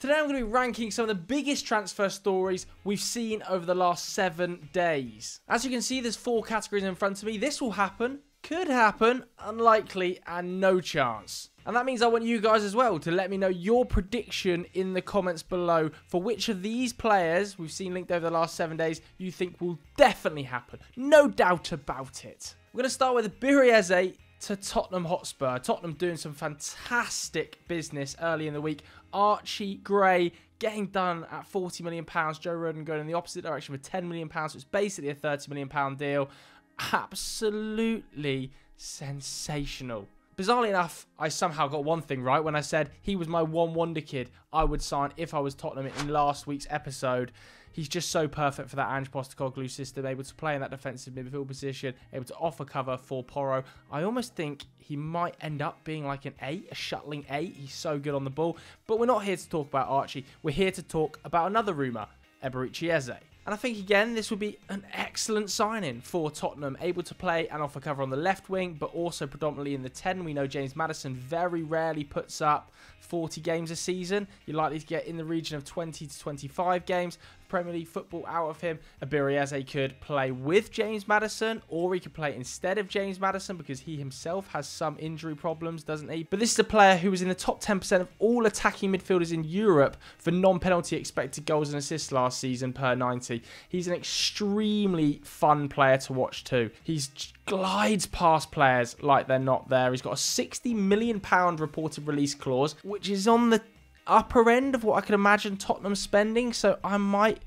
Today I'm going to be ranking some of the biggest transfer stories we've seen over the last 7 days. As you can see, there's 4 categories in front of me. This will happen, could happen, unlikely, and no chance. And that means I want you guys as well to let me know your prediction in the comments below for which of these players we've seen linked over the last 7 days you think will definitely happen. No doubt about it. We're going to start with Zirkzee to Tottenham Hotspur. Tottenham doing some fantastic business early in the week. Archie Gray getting done at £40 million. Joe Rodon going in the opposite direction for £10 million. So it's basically a £30 million deal. Absolutely sensational. Bizarrely enough, I somehow got one thing right when I said he was my one wonder kid I would sign if I was Tottenham in last week's episode. He's just so perfect for that Ange Postecoglou system, able to play in that defensive midfield position, able to offer cover for Porro. I almost think he might end up being like an 8, a shuttling 8. He's so good on the ball. But we're not here to talk about Archie. We're here to talk about another rumour, Zirkzee. And I think, again, this would be an excellent signing for Tottenham. Able to play and offer cover on the left wing, but also predominantly in the 10. We know James Maddison very rarely puts up 40 games a season. You're likely to get in the region of 20 to 25 games. Premier League football out of him. Zirkzee could play with James Maddison, or he could play instead of James Maddison because he himself has some injury problems, doesn't he? But this is a player who was in the top 10% of all attacking midfielders in Europe for non-penalty expected goals and assists last season per 90. He's an extremely fun player to watch too. He glides past players like they're not there. He's got a £60 million reported release clause, which is on the upper end of what I could imagine Tottenham spending, so I might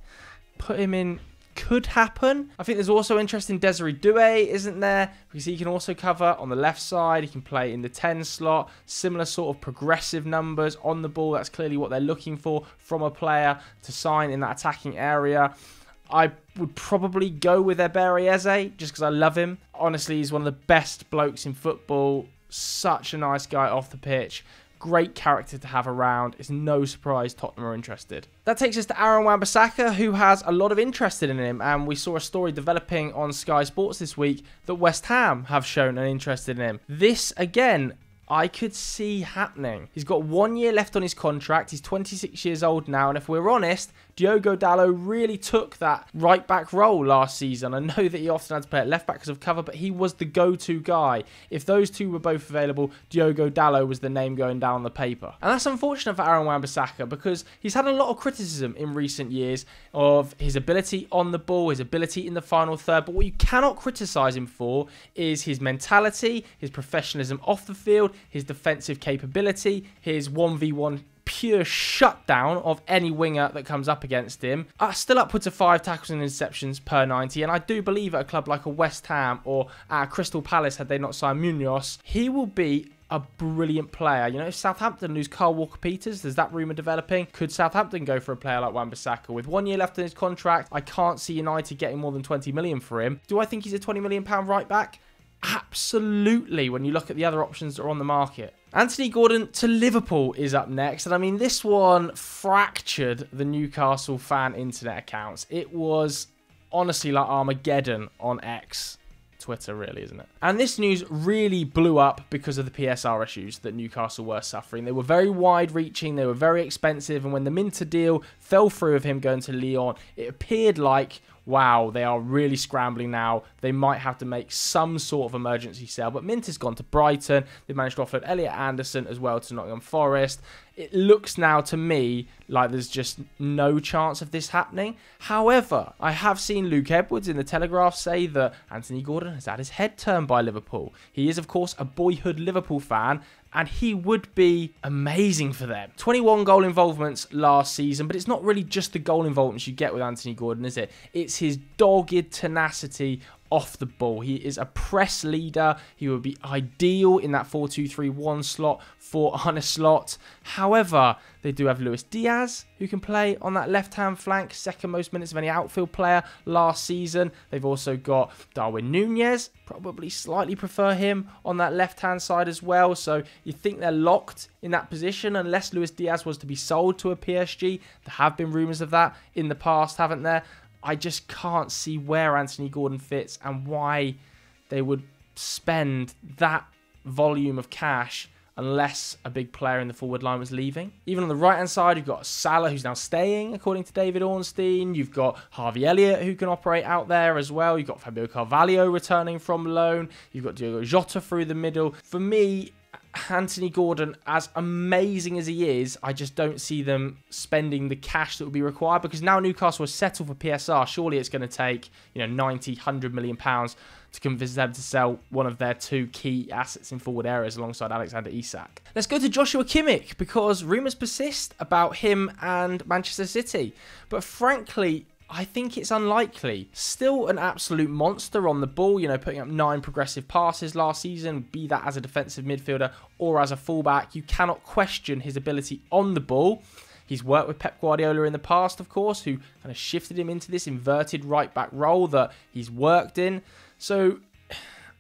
put him in could happen. I think there's also interest in Désiré Doué, isn't there? Because he can also cover on the left side. He can play in the 10 slot. Similar sort of progressive numbers on the ball. That's clearly what they're looking for from a player to sign in that attacking area. I would probably go with Zirkzee just because I love him. Honestly, he's one of the best blokes in football. Such a nice guy off the pitch. Great character to have around. It's no surprise Tottenham are interested. That takes us to Aaron Wan-Bissaka, who has a lot of interest in him. And we saw a story developing on Sky Sports this week that West Ham have shown an interest in him. This, again, I could see happening. He's got 1 year left on his contract. He's 26 years old now. And if we're honest, Diogo Dalot really took that right-back role last season. I know that he often had to play at left-back because of cover, but he was the go-to guy. If those two were both available, Diogo Dalot was the name going down on the paper. And that's unfortunate for Aaron Wan-Bissaka because he's had a lot of criticism in recent years of his ability on the ball, his ability in the final third. But what you cannot criticise him for is his mentality, his professionalism off the field, his defensive capability, his 1v1 pure shutdown of any winger that comes up against him. Still upwards of 5 tackles and interceptions per 90, and I do believe at a club like a West Ham or at Crystal Palace, had they not signed Munoz, he will be a brilliant player. You know, if Southampton lose Carl Walker-Peters, there's that rumour developing. Could Southampton go for a player like Wan-Bissaka? With 1 year left in his contract, I can't see United getting more than 20 million for him. Do I think he's a £20 million right back? Absolutely, when you look at the other options that are on the market. Anthony Gordon to Liverpool is up next. And I mean, this one fractured the Newcastle fan internet accounts. It was honestly like Armageddon on X. Twitter, really, isn't it? And this news really blew up because of the PSR issues that Newcastle were suffering. They were very wide-reaching, they were very expensive, and when the Minter deal fell through of him going to Lyon, it appeared like, wow, they are really scrambling now. They might have to make some sort of emergency sale. But Minter's gone to Brighton. They've managed to offload Elliot Anderson as well to Nottingham Forest. It looks now to me like there's just no chance of this happening. However, I have seen Luke Edwards in the Telegraph say that Anthony Gordon has had his head turned by Liverpool. He is, of course, a boyhood Liverpool fan, and he would be amazing for them. 21 goal involvements last season, but it's not really just the goal involvements you get with Anthony Gordon, is it? It's his dogged tenacity off the ball. He is a press leader. He would be ideal in that 4-2-3-1 slot for Arne Slot. However, they do have Luis Diaz, who can play on that left-hand flank, second most minutes of any outfield player last season. They've also got Darwin Núñez, probably slightly prefer him on that left-hand side as well. So you think they're locked in that position unless Luis Diaz was to be sold to a PSG. There have been rumours of that in the past, haven't there? I just can't see where Anthony Gordon fits and why they would spend that volume of cash unless a big player in the forward line was leaving. Even on the right-hand side, you've got Salah, who's now staying, according to David Ornstein. You've got Harvey Elliott, who can operate out there as well. You've got Fabio Carvalho returning from loan. You've got Diogo Jota through the middle. For me, Anthony Gordon, as amazing as he is, I just don't see them spending the cash that would be required, because now Newcastle has settled for PSR. Surely it's going to take 90, 100 million pounds to convince them to sell one of their two key assets in forward areas alongside Alexander Isak. Let's go to Joshua Kimmich, because rumours persist about him and Manchester City. But frankly, I think it's unlikely. Still an absolute monster on the ball, putting up 9 progressive passes last season, be that as a defensive midfielder or as a fullback. You cannot question his ability on the ball. He's worked with Pep Guardiola in the past, of course, who kind of shifted him into this inverted right-back role that he's worked in. So,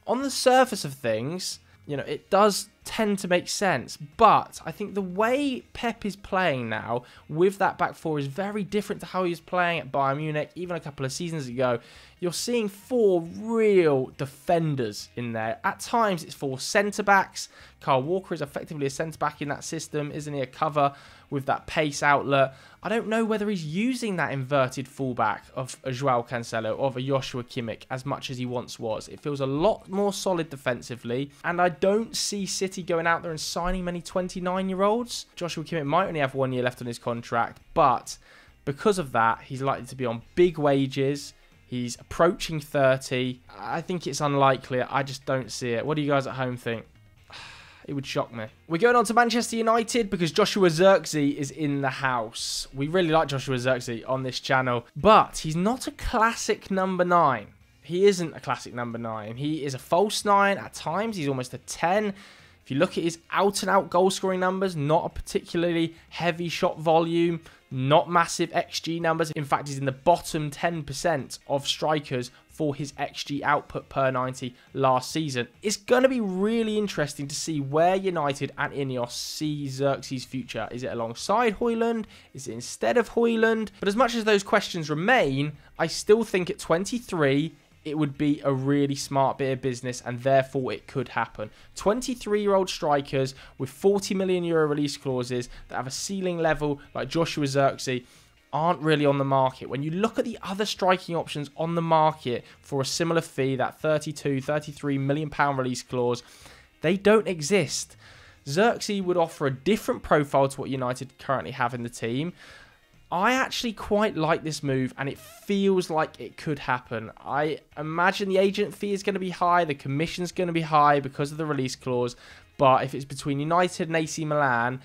on the surface of things, it does tend to make sense. But I think the way Pep is playing now with that back four is very different to how he was playing at Bayern Munich even a couple of seasons ago. You're seeing 4 real defenders in there. At times, it's 4 centre-backs. Kyle Walker is effectively a centre-back in that system, isn't he? A cover with that pace outlet. I don't know whether he's using that inverted fullback of a Joao Cancelo, of a Joshua Kimmich, as much as he once was. It feels a lot more solid defensively, and I don't see City going out there and signing many 29-year-olds. Joshua Kimmich might only have 1 year left on his contract, but because of that, he's likely to be on big wages. He's approaching 30. I think it's unlikely. I just don't see it. What do you guys at home think? It would shock me. We're going on to Manchester United because Joshua Zirkzee is in the house. We really like Joshua Zirkzee on this channel, but he's not a classic number 9. He isn't a classic number 9. He is a false 9 at times. He's almost a 10. If you look at his out-and-out goal-scoring numbers, not a particularly heavy shot volume, not massive XG numbers. In fact, he's in the bottom 10% of strikers for his XG output per 90 last season. It's going to be really interesting to see where United and Ineos see Zirkzee's future. Is it alongside Højlund? Is it instead of Højlund? But as much as those questions remain, I still think at 23, it would be a really smart bit of business, and therefore it could happen. 23-year-old strikers with 40 million euro release clauses that have a ceiling level like Joshua Zirkzee aren't really on the market. When you look at the other striking options on the market for a similar fee, that 32, 33 million pound release clause, they don't exist. Zirkzee would offer a different profile to what United currently have in the team. I actually quite like this move, and it feels like it could happen. I imagine the agent fee is going to be high, the commission's going to be high because of the release clause, but if it's between United and AC Milan,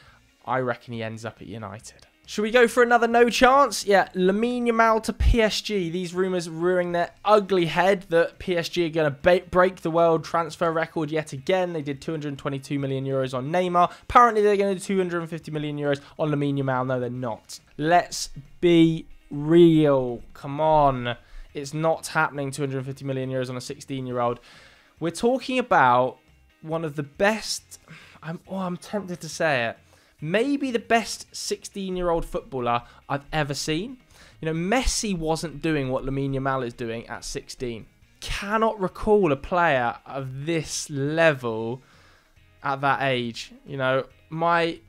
I reckon he ends up at United. Should we go for another no chance? Yeah, Lamine Yamal to PSG. These rumours rearing their ugly head that PSG are going to break the world transfer record yet again. They did 222 million euros on Neymar. Apparently, they're going to do 250 million euros on Lamine Yamal. No, they're not. Let's be real. Come on. It's not happening, 250 million euros on a 16-year-old. We're talking about one of the best... I'm tempted to say it. Maybe the best 16-year-old footballer I've ever seen. Messi wasn't doing what Lamine Yamal is doing at 16. Cannot recall a player of this level at that age. My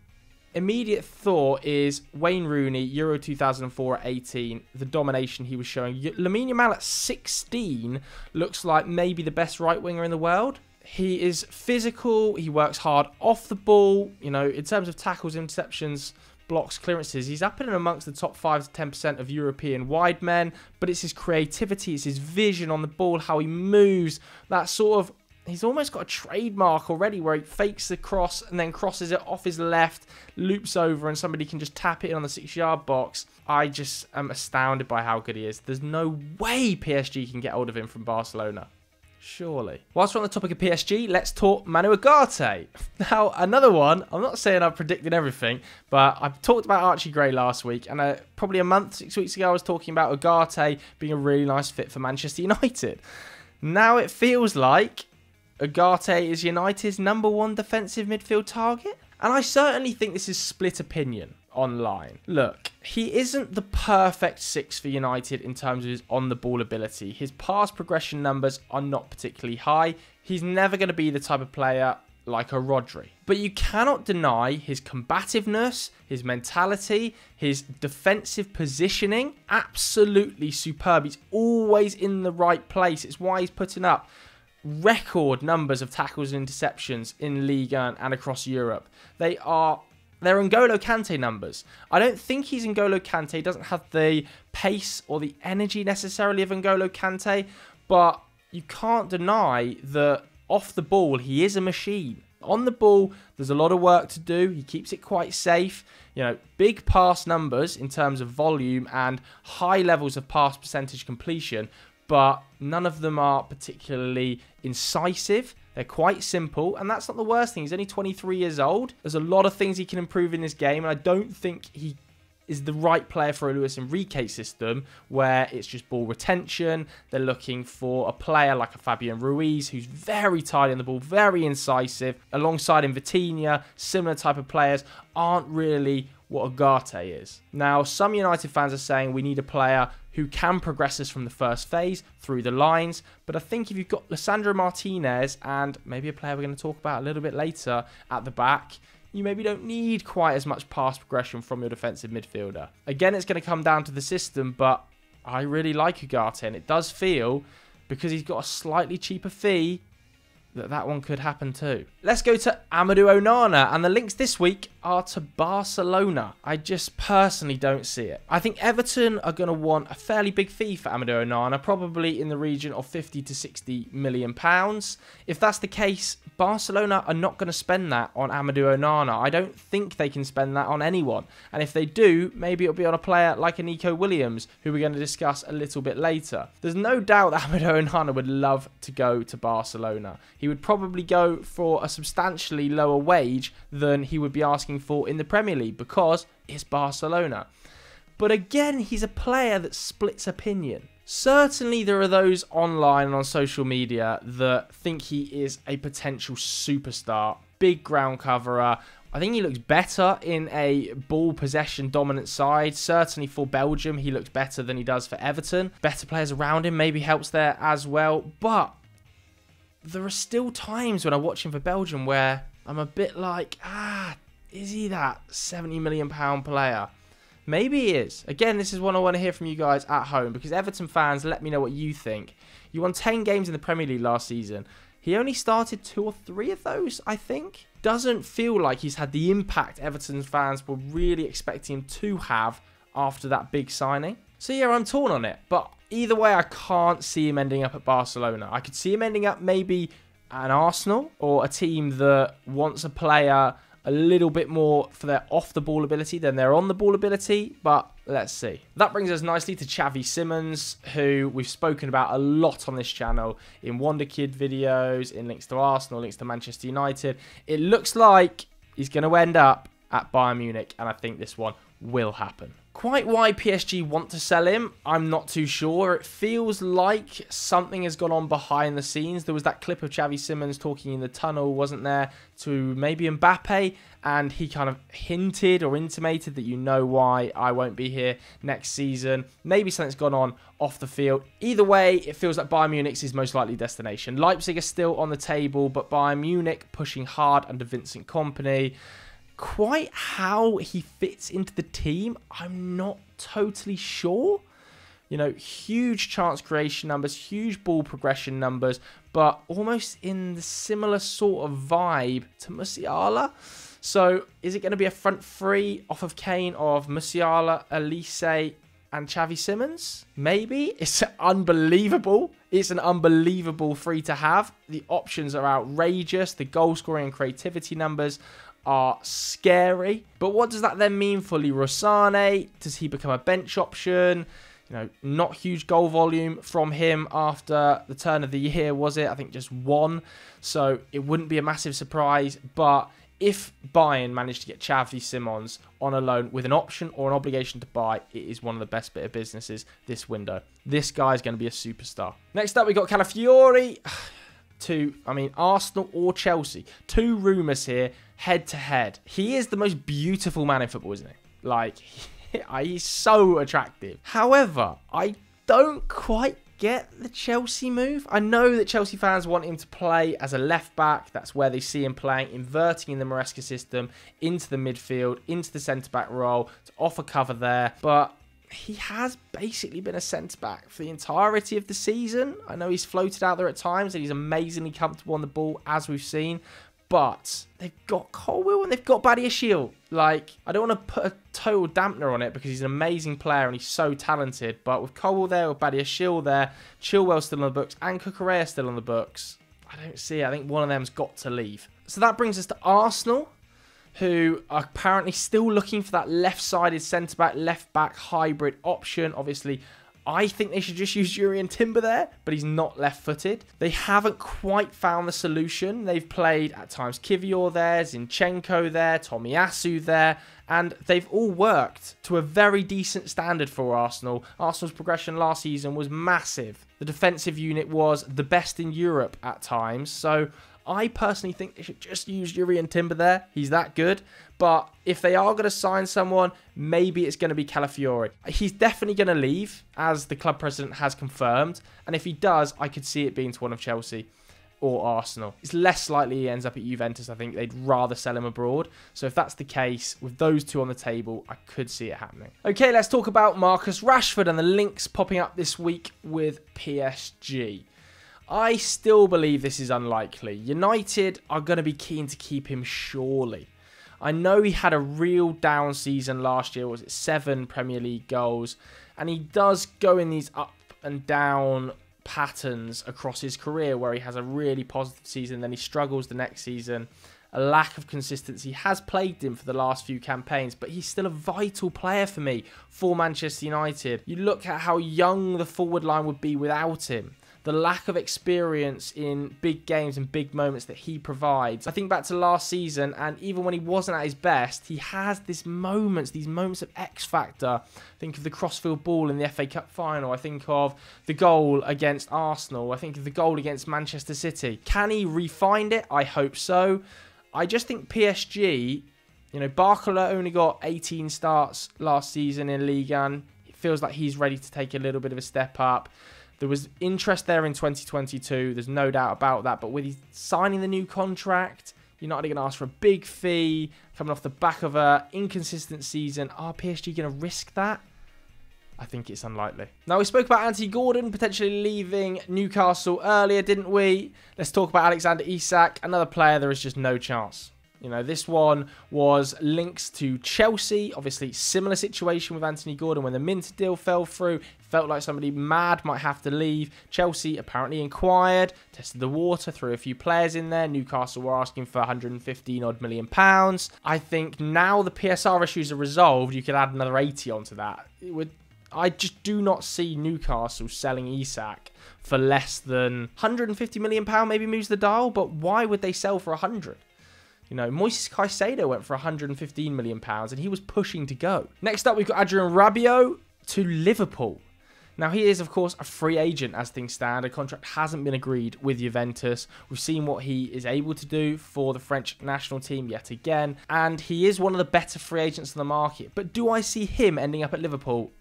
immediate thought is Wayne Rooney, Euro 2004 at 18, the domination he was showing. Lamine Yamal at 16 looks like maybe the best right winger in the world. He is physical. He works hard off the ball. In terms of tackles, interceptions, blocks, clearances, he's up in and amongst the top 5 to 10% of European wide men. But it's his creativity, it's his vision on the ball, how he moves. That sort of, he's almost got a trademark already where he fakes the cross and then crosses it off his left, loops over, and somebody can just tap it in on the 6-yard box. I just am astounded by how good he is. There's no way PSG can get hold of him from Barcelona. Surely. Whilst we're on the topic of PSG, let's talk Man Ugarte. Now, another one. I'm not saying I've predicted everything, but I've talked about Archie Gray last week, and probably a month, 6 weeks ago, I was talking about Ugarte being a really nice fit for Manchester United. Now it feels like Ugarte is United's #1 defensive midfield target, and I certainly think this is split opinion online. Look, he isn't the perfect 6 for United in terms of his on-the-ball ability. His pass progression numbers are not particularly high. He's never going to be the type of player like a Rodri. But you cannot deny his combativeness, his mentality, his defensive positioning. Absolutely superb. He's always in the right place. It's why he's putting up record numbers of tackles and interceptions in Ligue 1 and across Europe. They're N'Golo Kante numbers. I don't think he's N'Golo Kante. He doesn't have the pace or the energy necessarily of N'Golo Kante, but you can't deny that off the ball, he is a machine. On the ball, there's a lot of work to do. He keeps it quite safe. You know, big pass numbers in terms of volume and high levels of pass percentage completion, but none of them are particularly incisive. They're quite simple, and that's not the worst thing. He's only 23 years old. There's a lot of things he can improve in this game, and I don't think he is the right player for a Luis Enrique system where it's just ball retention. They're looking for a player like a Fabian Ruiz who's very tight on the ball, very incisive. Alongside him, Vitinha, similar type of players aren't really what Ugarte is. Now, some United fans are saying we need a player who can progress us from the first phase through the lines, but I think if you've got Lisandro Martinez and maybe a player we're going to talk about a little bit later at the back, you maybe don't need quite as much pass progression from your defensive midfielder. Again, it's going to come down to the system, but I really like Ugarte, and it does feel, because he's got a slightly cheaper fee, that one could happen too. Let's go to Amadou Onana, and the links this week are to Barcelona. I just personally don't see it. I think Everton are going to want a fairly big fee for Amadou Onana, probably in the region of 50 to 60 million pounds. If that's the case, Barcelona are not going to spend that on Amadou Onana. I don't think they can spend that on anyone. And if they do, maybe it'll be on a player like a Nico Williams, who we're going to discuss a little bit later. There's no doubt that Amadou Onana would love to go to Barcelona. He would probably go for a substantially lower wage than he would be asking for in the Premier League because it's Barcelona. But again, he's a player that splits opinion. Certainly there are those online and on social media that think he is a potential superstar, big ground coverer. I think he looks better in a ball possession dominant side. Certainly for Belgium, he looks better than he does for Everton. Better players around him maybe helps there as well. But there are still times when I watch him for Belgium where I'm a bit like, is he that £70 million player? Maybe he is. Again, this is what I want to hear from you guys at home, because Everton fans, let me know what you think. You won 10 games in the Premier League last season. He only started 2 or 3 of those, I think. Doesn't feel like he's had the impact Everton fans were really expecting him to have after that big signing. So yeah, I'm torn on it. But either way, I can't see him ending up at Barcelona. I could see him ending up maybe at Arsenal, or a team that wants a player a little bit more for their off-the-ball ability than their on-the-ball ability, but let's see. That brings us nicely to Xavi Simons, who we've spoken about a lot on this channel in Wonder Kid videos, in links to Arsenal, links to Manchester United. It looks like he's going to end up at Bayern Munich, and I think this one will happen. Quite why PSG want to sell him, I'm not too sure. It feels like something has gone on behind the scenes. There was that clip of Xavi Simons talking in the tunnel, wasn't there, to maybe Mbappe, and he kind of hinted or intimated that you know why I won't be here next season. Maybe something's gone on off the field. Either way, it feels like Bayern Munich's his most likely destination. Leipzig are still on the table, but Bayern Munich pushing hard under Vincent Kompany. Quite how he fits into the team, I'm not totally sure. You know, huge chance creation numbers, huge ball progression numbers, but almost in the similar sort of vibe to Musiala. So is it going to be a front three off of Kane of Musiala, Elise and Xavi Simons? Maybe. It's unbelievable. It's an unbelievable free to have. The options are outrageous. The goal scoring and creativity numbers are scary. But what does that then mean for Leroy Sané? Does he become a bench option? You know, not huge goal volume from him after the turn of the year, was it? I think just 1. So it wouldn't be a massive surprise. But if Bayern managed to get Xavi Simons on a loan with an option or an obligation to buy, it is one of the best bit of businesses this window. This guy's going to be a superstar. Next up, we got Calafiori to, Arsenal or Chelsea. 2 rumours here, head to head. He is the most beautiful man in football, isn't he? Like, he's so attractive. However, I don't quite get the Chelsea move. I know that Chelsea fans want him to play as a left back. That's where they see him playing, inverting in the Maresca system into the midfield, into the centre back role to offer cover there. But he has basically been a centre-back for the entirety of the season. I know he's floated out there at times and he's amazingly comfortable on the ball, as we've seen. But they've got Colwill and they've got Badiashile. Like, I don't want to put a total dampener on it because he's an amazing player and he's so talented. But with Colwill there, with Badiashile there, Chilwell still on the books and Cucurella still on the books, I don't see it. I think one of them's got to leave. So that brings us to Arsenal, who are apparently still looking for that left-sided centre-back, left-back hybrid option. Obviously, I think they should just use Jurriën Timber there, but he's not left-footed. They haven't quite found the solution. They've played at times Kivior there, Zinchenko there, Tomiyasu there, and they've all worked to a very decent standard for Arsenal. Arsenal's progression last season was massive. The defensive unit was the best in Europe at times, so I personally think they should just use Jurriën Timber there. He's that good. But if they are going to sign someone, maybe it's going to be Calafiori. He's definitely going to leave, as the club president has confirmed. And if he does, I could see it being to one of Chelsea or Arsenal. It's less likely he ends up at Juventus. I think they'd rather sell him abroad. So if that's the case, with those two on the table, I could see it happening. Okay, let's talk about Marcus Rashford and the links popping up this week with PSG. I still believe this is unlikely. United are going to be keen to keep him, surely. I know he had a real down season last year. Was it 7 Premier League goals? And he does go in these up and down patterns across his career where he has a really positive season, then he struggles the next season. A lack of consistency has plagued him for the last few campaigns, but he's still a vital player for me for Manchester United. You look at how young the forward line would be without him. The lack of experience in big games and big moments that he provides. I think back to last season, and even when he wasn't at his best, he has these moments of X factor. Think of the crossfield ball in the FA Cup final. I think of the goal against Arsenal. I think of the goal against Manchester City. Can he re-find it? I hope so. I just think PSG, Barcola only got 18 starts last season in Ligue 1. It feels like he's ready to take a little bit of a step up. There was interest there in 2022. There's no doubt about that. But with his signing the new contract, United are going to ask for a big fee coming off the back of an inconsistent season. Are PSG going to risk that? I think it's unlikely. Now, we spoke about Anthony Gordon potentially leaving Newcastle earlier, didn't we? Let's talk about Alexander Isak, another player there is just no chance. This one was links to Chelsea. Obviously, similar situation with Anthony Gordon when the Minter deal fell through. Felt like somebody mad might have to leave. Chelsea apparently inquired, tested the water, threw a few players in there. Newcastle were asking for 115 odd million pounds. I think now the PSR issues are resolved, you could add another 80 onto that. I just do not see Newcastle selling Isak for less than 150 million pound. Maybe moves the dial, but why would they sell for 100? Moises Caicedo went for 115 million pounds and he was pushing to go. Next up, we've got Adrien Rabiot to Liverpool. Now, he is, of course, a free agent as things stand. A contract hasn't been agreed with Juventus. We've seen what he is able to do for the French national team yet again. And he is one of the better free agents on the market. But do I see him ending up at Liverpool?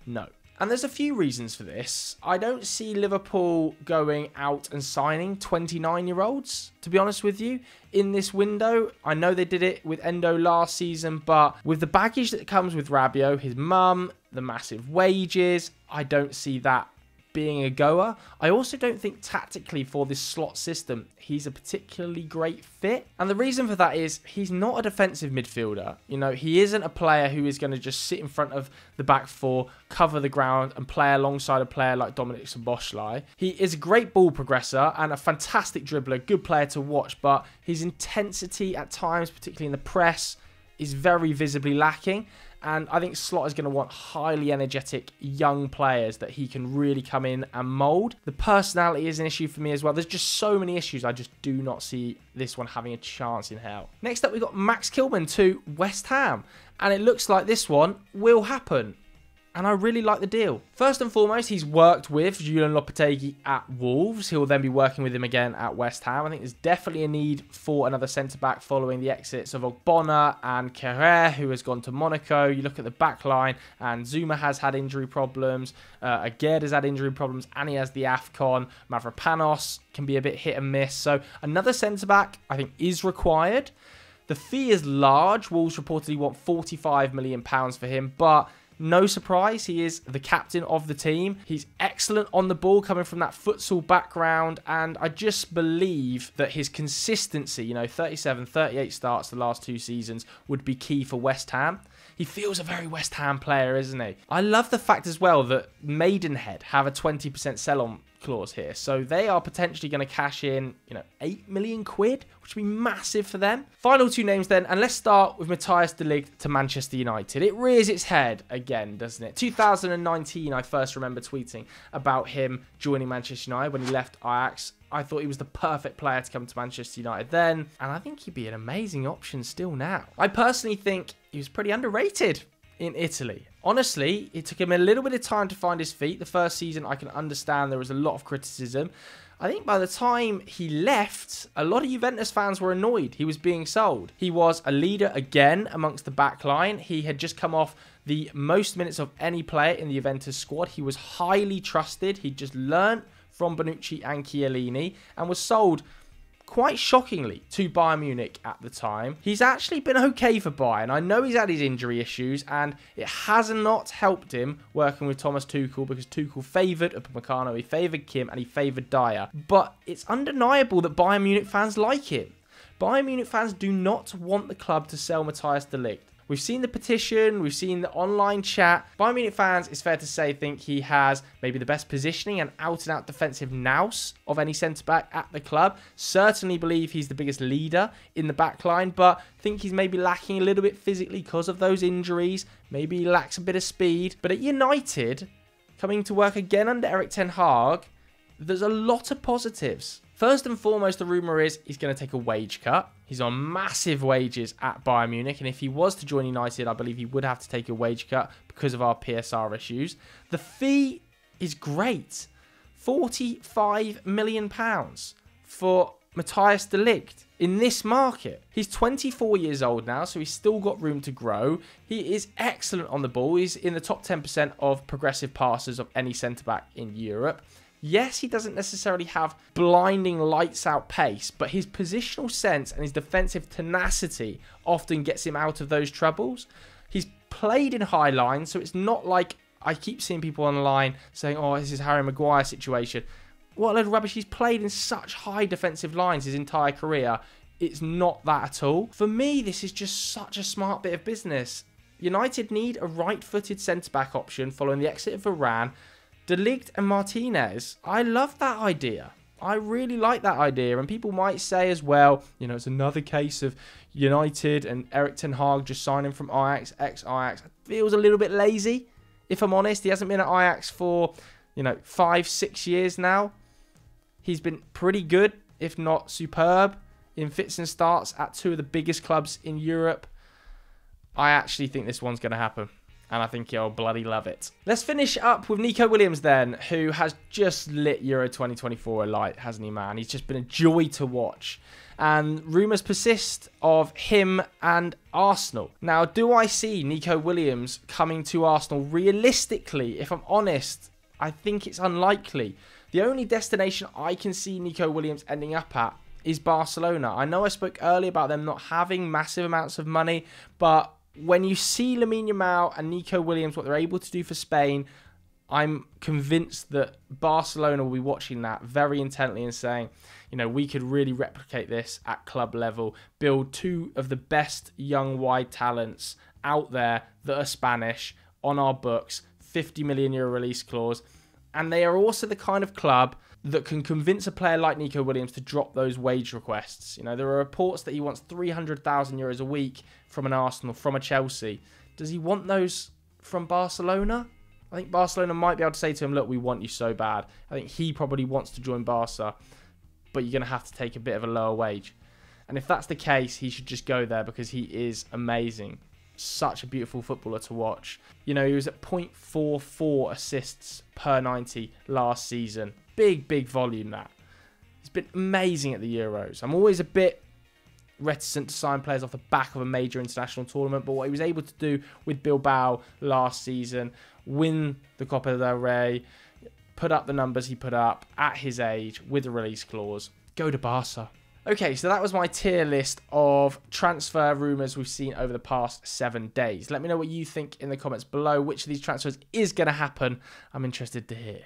No. And there's a few reasons for this. I don't see Liverpool going out and signing 29-year-olds, to be honest with you, in this window. I know they did it with Endo last season, but with the baggage that comes with Rabiot, his mum, the massive wages, I don't see that being a goer. I also don't think tactically for this slot system, he's a particularly great fit. And the reason for that is he's not a defensive midfielder. He isn't a player who is going to just sit in front of the back four, cover the ground and play alongside a player like Dominic Szoboszlai. He is a great ball progressor and a fantastic dribbler, good player to watch, but his intensity at times, particularly in the press, is very visibly lacking. And I think Slot is going to want highly energetic young players that he can really come in and mould. The personality is an issue for me as well. There's just so many issues. I just do not see this one having a chance in hell. Next up, we've got Max Kilman to West Ham. And it looks like this one will happen. and I really like the deal. First and foremost, he's worked with Julian Lopetegui at Wolves. He'll then be working with him again at West Ham. I think there's definitely a need for another centre-back following the exits of Ogbonna and Kerrer, who has gone to Monaco. You look at the back line, and Zuma has had injury problems. Agerd has had injury problems, and he has the AFCON. Mavropanos can be a bit hit and miss. So another centre-back, I think, is required. The fee is large. Wolves reportedly want £45 million for him, but no surprise, he is the captain of the team. He's excellent on the ball, coming from that futsal background, and I just believe that his consistency, 37, 38 starts the last 2 seasons, would be key for West Ham. He feels a very West Ham player, isn't he? I love the fact as well that Maidenhead have a 20% sell-on clause here, so they are potentially going to cash in, £8 million, which would be massive for them. Final 2 names then, and let's start with Matthijs de Ligt to Manchester United. It rears its head again, doesn't it? 2019, I first remember tweeting about him joining Manchester United when he left Ajax. I thought he was the perfect player to come to Manchester United then, and I think he'd be an amazing option still now. I personally think he was pretty underrated in Italy. Honestly, it took him a little bit of time to find his feet. The first season, I can understand there was a lot of criticism. I think by the time he left, a lot of Juventus fans were annoyed he was being sold. He was a leader again amongst the back line. He had just come off the most minutes of any player in the Juventus squad. He was highly trusted. He'd just learnt from Bonucci and Chiellini and was sold quite shockingly to Bayern Munich at the time. He's actually been okay for Bayern. I know he's had his injury issues, and it has not helped him working with Thomas Tuchel, because Tuchel favoured Upamecano, he favoured Kim, and he favoured Dyer. But it's undeniable that Bayern Munich fans like him. Bayern Munich fans do not want the club to sell Matthijs de Ligt. We've seen the petition, we've seen the online chat. Bayern Munich fans, it's fair to say, think he has maybe the best positioning and out-and-out defensive nous of any centre-back at the club. Certainly believe he's the biggest leader in the back line, but think he's maybe lacking a little bit physically because of those injuries. Maybe he lacks a bit of speed. But at United, coming to work again under Erik ten Hag, there's a lot of positives. First and foremost, the rumour is he's going to take a wage cut. He's on massive wages at Bayern Munich, and if he was to join United, I believe he would have to take a wage cut because of our PSR issues. The fee is great. £45 million for Matthijs de Ligt in this market. He's 24 years old now, so he's still got room to grow. He is excellent on the ball. He's in the top 10% of progressive passes of any centre-back in Europe. Yes, he doesn't necessarily have blinding lights-out pace, but his positional sense and his defensive tenacity often gets him out of those troubles. He's played in high lines, so it's not like I keep seeing people online saying, oh, this is Harry Maguire situation. What a load of rubbish. He's played in such high defensive lines his entire career. It's not that at all. For me, this is just such a smart bit of business. United need a right-footed centre-back option following the exit of Varane. De Ligt and Martinez, I love that idea. I really like that idea. And people might say as well, it's another case of United and Erik ten Hag just signing from Ajax, ex-Ajax. Feels a little bit lazy, if I'm honest. He hasn't been at Ajax for, 5-6 years now. He's been pretty good, if not superb, in fits and starts at 2 of the biggest clubs in Europe. I actually think this one's going to happen, and I think he'll bloody love it. Let's finish up with Nico Williams then, who has just lit Euro 2024 alight, hasn't he, man? He's just been a joy to watch. And rumours persist of him and Arsenal. Now, do I see Nico Williams coming to Arsenal? Realistically, if I'm honest, I think it's unlikely. The only destination I can see Nico Williams ending up at is Barcelona. I know I spoke earlier about them not having massive amounts of money, but when you see Lamine Yamal and Nico Williams, what they're able to do for Spain, I'm convinced that Barcelona will be watching that very intently and saying, we could really replicate this at club level, build 2 of the best young wide talents out there that are Spanish on our books, €50 million release clause. And they are also the kind of club that can convince a player like Nico Williams to drop those wage requests. There are reports that he wants €300,000 a week from an Arsenal, from a Chelsea. Does he want those from Barcelona? I think Barcelona might be able to say to him, look, we want you so bad. I think he probably wants to join Barca, but you're going to have to take a bit of a lower wage. And if that's the case, he should just go there because he is amazing. such a beautiful footballer to watch. You know, he was at 0.44 assists per 90 last season. Big volume that. He's been amazing at the Euros. I'm always a bit reticent to sign players off the back of a major international tournament, but what he was able to do with Bilbao last season, win the Copa del Rey, put up the numbers he put up at his age with a release clause, go to Barca. Okay, so that was my tier list of transfer rumours we've seen over the past 7 days. Let me know what you think in the comments below. Which of these transfers is going to happen? I'm interested to hear.